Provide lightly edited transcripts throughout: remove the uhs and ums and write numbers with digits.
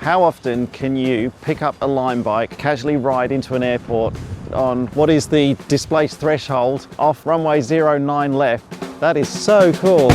How often can you pick up a line bike, casually ride into an airport on what is the displaced threshold off runway 09 left? That is so cool.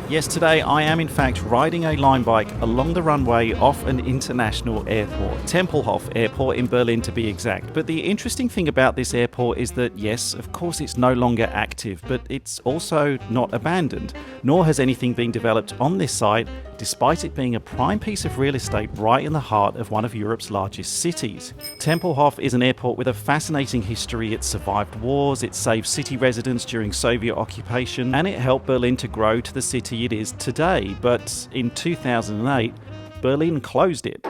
Yes, today I am in fact riding a line bike along the runway off an international airport, Tempelhof Airport in Berlin to be exact. But the interesting thing about this airport is that yes, of course it's no longer active, but it's also not abandoned, nor has anything been developed on this site, despite it being a prime piece of real estate right in the heart of one of Europe's largest cities. Tempelhof is an airport with a fascinating history. It survived wars, it saved city residents during Soviet occupation, and it helped Berlin to grow to the city it is today. But in 2008, Berlin closed it.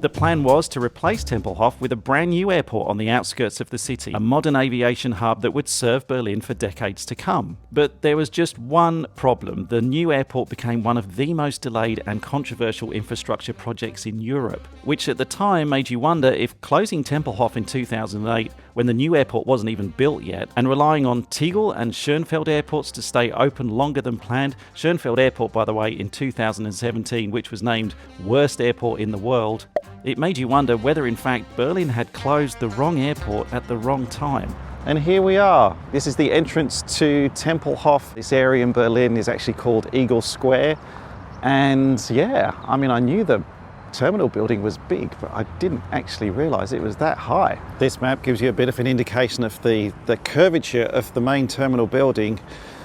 The plan was to replace Tempelhof with a brand new airport on the outskirts of the city, a modern aviation hub that would serve Berlin for decades to come. But there was just one problem. The new airport became one of the most delayed and controversial infrastructure projects in Europe, which at the time made you wonder if closing Tempelhof in 2008, when the new airport wasn't even built yet, and relying on Tegel and Schönefeld airports to stay open longer than planned. Schönefeld Airport, by the way, in 2017, which was named worst airport in the world. It made you wonder whether in fact Berlin had closed the wrong airport at the wrong time. And here we are. This is the entrance to Tempelhof. This area in Berlin is actually called Eagle Square. And yeah, I mean, I knew the terminal building was big, but I didn't actually realize it was that high. This map gives you a bit of an indication of the curvature of the main terminal building.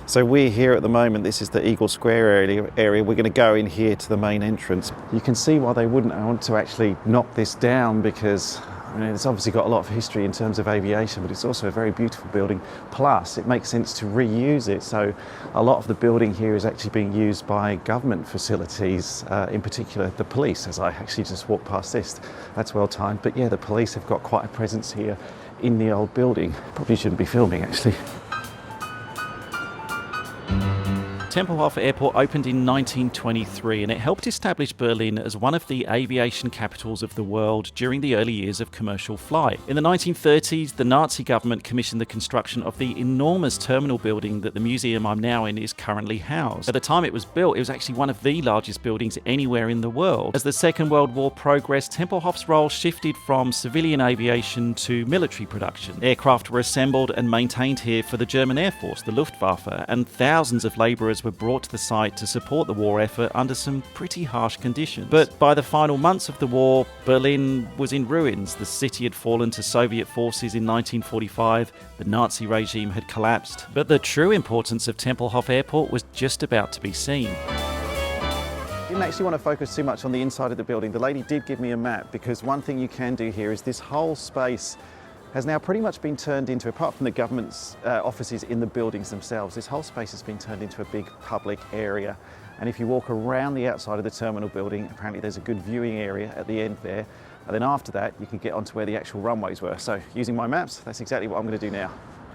So we're here at the moment, this is the Eagle Square area. We're going to go in here to the main entrance. You can see why they wouldn't want to actually knock this down, because I mean, it's obviously got a lot of history in terms of aviation, but it's also a very beautiful building. Plus, it makes sense to reuse it. So a lot of the building here is actually being used by government facilities, in particular the police, as I actually just walked past this. That's well timed. But yeah, the police have got quite a presence here in the old building. Probably shouldn't be filming, actually. Tempelhof Airport opened in 1923 and it helped establish Berlin as one of the aviation capitals of the world during the early years of commercial flight. In the 1930s, the Nazi government commissioned the construction of the enormous terminal building that the museum I'm now in is currently housed. At the time it was built, it was actually one of the largest buildings anywhere in the world. As the Second World War progressed, Tempelhof's role shifted from civilian aviation to military production. Aircraft were assembled and maintained here for the German Air Force, the Luftwaffe, and thousands of labourers were brought to the site to support the war effort under some pretty harsh conditions. But by the final months of the war, Berlin was in ruins. The city had fallen to Soviet forces in 1945, the Nazi regime had collapsed. But the true importance of Tempelhof Airport was just about to be seen. Didn't actually want to focus too much on the inside of the building. The lady did give me a map, because one thing you can do here is this whole space has now pretty much been turned into, apart from the government's offices in the buildings themselves, this whole space has been turned into a big public area. And if you walk around the outside of the terminal building, apparently there's a good viewing area at the end there. And then after that, you can get onto where the actual runways were. So using my maps, that's exactly what I'm going to do now.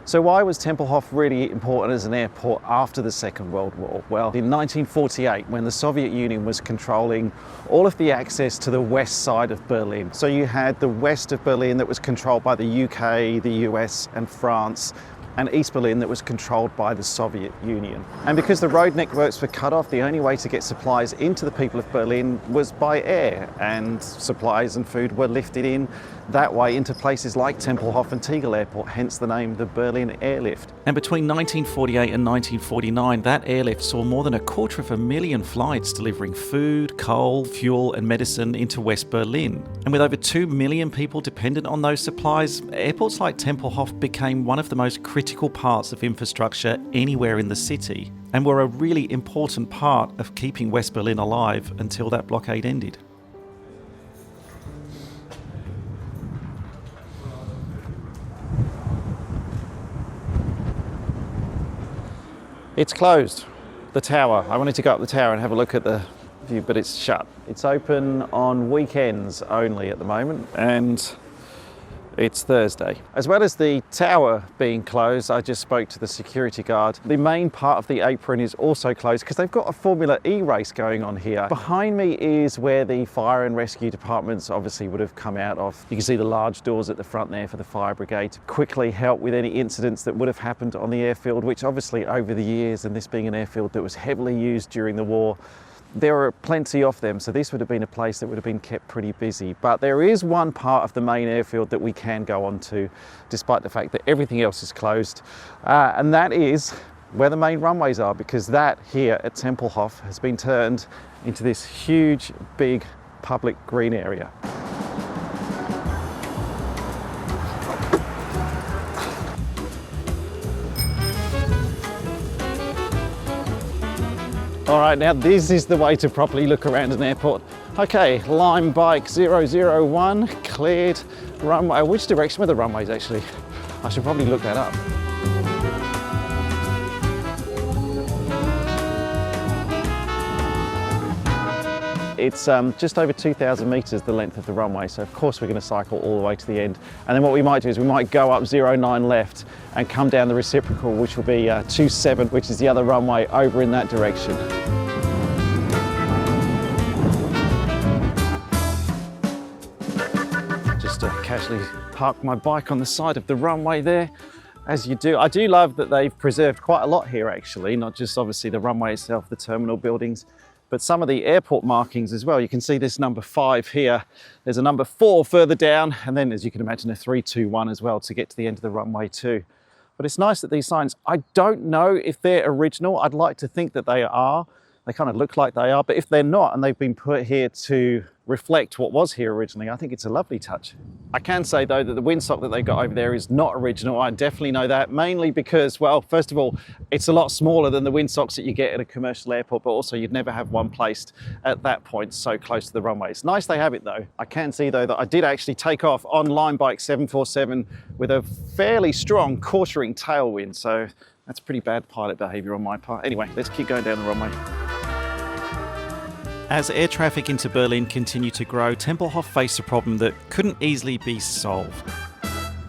So why was Tempelhof really important as an airport after the Second World War? Well, in 1948, when the Soviet Union was controlling all of the access to the west side of Berlin. So you had the west of Berlin that was controlled by the UK, the US and France, and East Berlin that was controlled by the Soviet Union. And because the road networks were cut off, the only way to get supplies into the people of Berlin was by air, and supplies and food were lifted in that way into places like Tempelhof and Tegel Airport, hence the name the Berlin Airlift. And between 1948 and 1949, that airlift saw more than 250,000 flights delivering food, coal, fuel and medicine into West Berlin. And with over 2 million people dependent on those supplies, airports like Tempelhof became one of the most critical parts of infrastructure anywhere in the city, and were a really important part of keeping West Berlin alive until that blockade ended. It's closed, the tower. I wanted to go up the tower and have a look at the view, but it's shut. It's open on weekends only at the moment, and it's Thursday. As well as the tower being closed, I just spoke to the security guard. The main part of the apron is also closed because they've got a Formula E race going on here. Behind me is where the fire and rescue departments obviously would have come out of. You can see the large doors at the front there for the fire brigade to quickly help with any incidents that would have happened on the airfield, which obviously over the years, and this being an airfield that was heavily used during the war, there are plenty of them, so this would have been a place that would have been kept pretty busy. But there is one part of the main airfield that we can go on to, despite the fact that everything else is closed, and that is where the main runways are, because that here at Tempelhof has been turned into this huge, big public green area. All right, now this is the way to properly look around an airport. Okay, Lime Bike 001, cleared runway. Which direction were the runways actually? I should probably look that up. It's just over 2,000 metres the length of the runway, so of course we're going to cycle all the way to the end. And then what we might do is we might go up 09 left and come down the reciprocal, which will be 27, which is the other runway over in that direction. Just casually park my bike on the side of the runway there, as you do. I do love that they've preserved quite a lot here actually, not just obviously the runway itself, the terminal buildings, but some of the airport markings as well. You can see this number 5 here. There's a number 4 further down, and then as you can imagine a 321 as well to get to the end of the runway too. But it's nice that these signs, I don't know if they're original. I'd like to think that they are. They kind of look like they are, but if they're not and they've been put here to reflect what was here originally, I think it's a lovely touch. I can say though that the windsock that they got over there is not original. I definitely know that, mainly because, well, first of all, it's a lot smaller than the windsocks that you get at a commercial airport, but also you'd never have one placed at that point so close to the runway. It's nice they have it though. I can see though that I did actually take off on Line Bike 747 with a fairly strong quartering tailwind, so that's pretty bad pilot behaviour on my part. Anyway, let's keep going down the runway. As air traffic into Berlin continued to grow, Tempelhof faced a problem that couldn't easily be solved.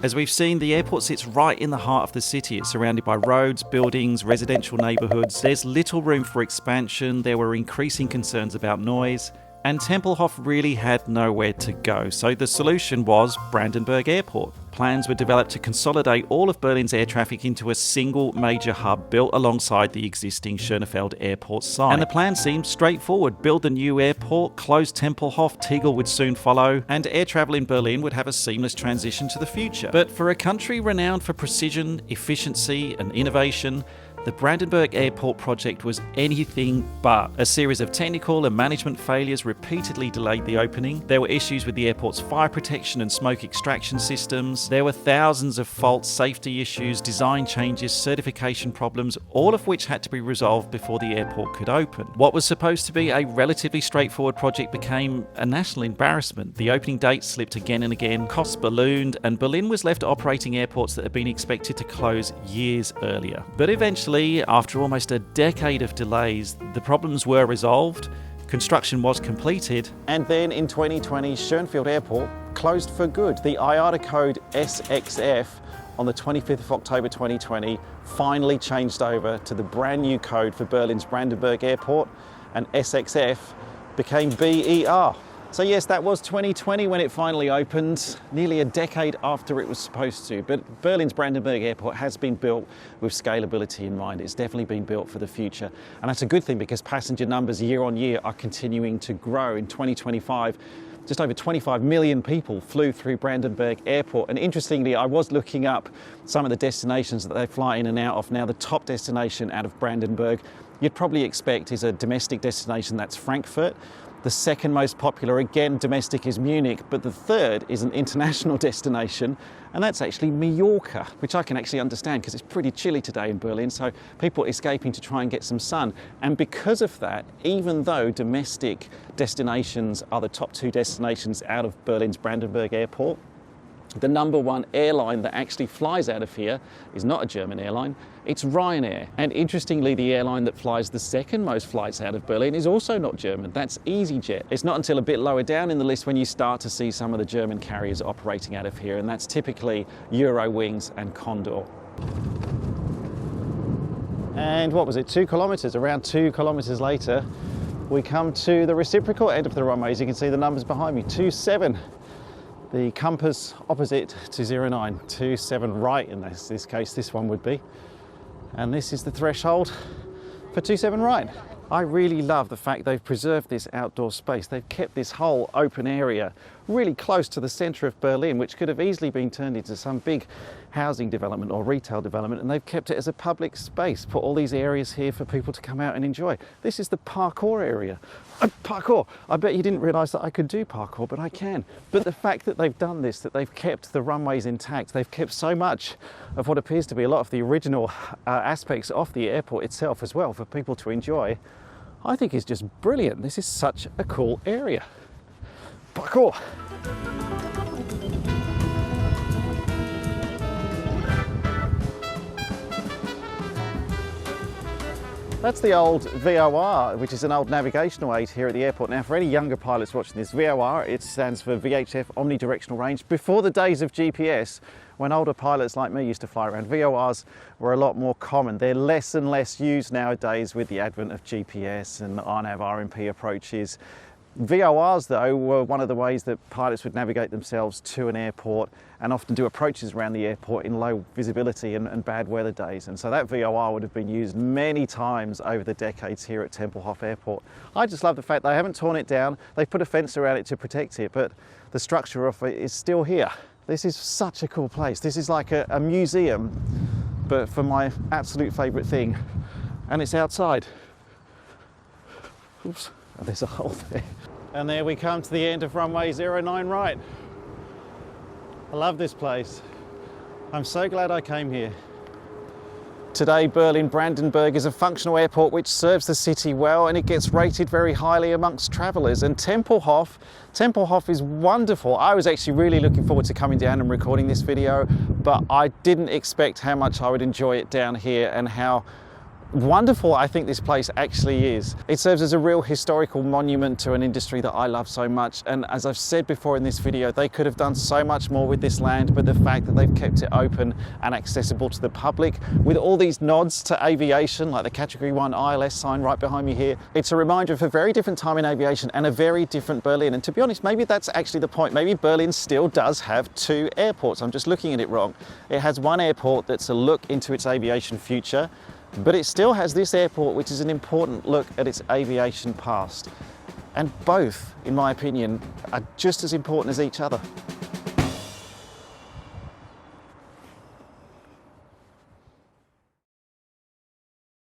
As we've seen, the airport sits right in the heart of the city. It's surrounded by roads, buildings, residential neighbourhoods. There's little room for expansion. There were increasing concerns about noise, and Tempelhof really had nowhere to go. So the solution was Brandenburg Airport. Plans were developed to consolidate all of Berlin's air traffic into a single major hub built alongside the existing Schönefeld Airport site. And the plan seemed straightforward. Build a new airport, close Tempelhof, Tegel would soon follow, and air travel in Berlin would have a seamless transition to the future. But for a country renowned for precision, efficiency and innovation, the Brandenburg Airport project was anything but. A series of technical and management failures repeatedly delayed the opening. There were issues with the airport's fire protection and smoke extraction systems. There were thousands of faults, safety issues, design changes, certification problems, all of which had to be resolved before the airport could open. What was supposed to be a relatively straightforward project became a national embarrassment. The opening date slipped again and again, costs ballooned, and Berlin was left operating airports that had been expected to close years earlier. But eventually, after almost a decade of delays, the problems were resolved, construction was completed, and then in 2020, Schönefeld Airport closed for good. The IATA code SXF on the 25th of October 2020 finally changed over to the brand new code for Berlin's Brandenburg Airport, and SXF became BER. So yes, that was 2020 when it finally opened, nearly a decade after it was supposed to. But Berlin's Brandenburg Airport has been built with scalability in mind. It's definitely been built for the future. And that's a good thing because passenger numbers year on year are continuing to grow. In 2025, just over 25 million people flew through Brandenburg Airport. And interestingly, I was looking up some of the destinations that they fly in and out of. Now, the top destination out of Brandenburg, you'd probably expect is a domestic destination, that's Frankfurt. The second most popular, again, domestic, is Munich, but the third is an international destination, and that's actually Mallorca, which I can actually understand because it's pretty chilly today in Berlin, so people escaping to try and get some sun. And because of that, even though domestic destinations are the top 2 destinations out of Berlin's Brandenburg Airport, the number 1 airline that actually flies out of here is not a German airline, it's Ryanair. And interestingly, the airline that flies the second most flights out of Berlin is also not German, that's EasyJet. It's not until a bit lower down in the list when you start to see some of the German carriers operating out of here, and that's typically Eurowings and Condor. And what was it, 2 kilometres, around 2 kilometres later, we come to the reciprocal end of the runway. As you can see the numbers behind me, 27. The compass opposite to 09, 27 right in this case, this one would be. And this is the threshold for 27 right. I really love the fact they've preserved this outdoor space. They've kept this whole open area really close to the centre of Berlin, which could have easily been turned into some big housing development or retail development, and they've kept it as a public space, put all these areas here for people to come out and enjoy. This is the parkour area. Parkour! I bet you didn't realise that I could do parkour, but I can. But the fact that they've done this, that they've kept the runways intact, they've kept so much of what appears to be a lot of the original aspects of the airport itself as well for people to enjoy, I think is just brilliant. This is such a cool area. Parkour! That's the old VOR, which is an old navigational aid here at the airport. Now, for any younger pilots watching this, VOR, it stands for VHF Omnidirectional Range. Before the days of GPS, when older pilots like me used to fly around, VORs were a lot more common. They're less and less used nowadays with the advent of GPS and RNAV RMP approaches. VORs, though, were one of the ways that pilots would navigate themselves to an airport and often do approaches around the airport in low visibility and bad weather days. And so that VOR would have been used many times over the decades here at Tempelhof Airport. I just love the fact they haven't torn it down. They've put a fence around it to protect it, but the structure of it is still here. This is such a cool place. This is like a museum, but for my absolute favourite thing, and it's outside. Oops. Oh, there's a hole there. And there we come to the end of runway 09 right. I love this place. I'm so glad I came here. Today, Berlin Brandenburg is a functional airport which serves the city well, and it gets rated very highly amongst travellers. And Tempelhof is wonderful. I was actually really looking forward to coming down and recording this video, but I didn't expect how much I would enjoy it down here and how wonderful I think this place actually is. It serves as a real historical monument to an industry that I love so much, and as I've said before in this video, they could have done so much more with this land, but the fact that they've kept it open and accessible to the public with all these nods to aviation, like the Category 1 ILS sign right behind me here, it's a reminder of a very different time in aviation and a very different Berlin. And to be honest, maybe that's actually the point. Maybe Berlin still does have two airports. I'm just looking at it wrong. It has one airport that's a look into its aviation future, but it still has this airport, which is an important look at its aviation past. And both, in my opinion, are just as important as each other.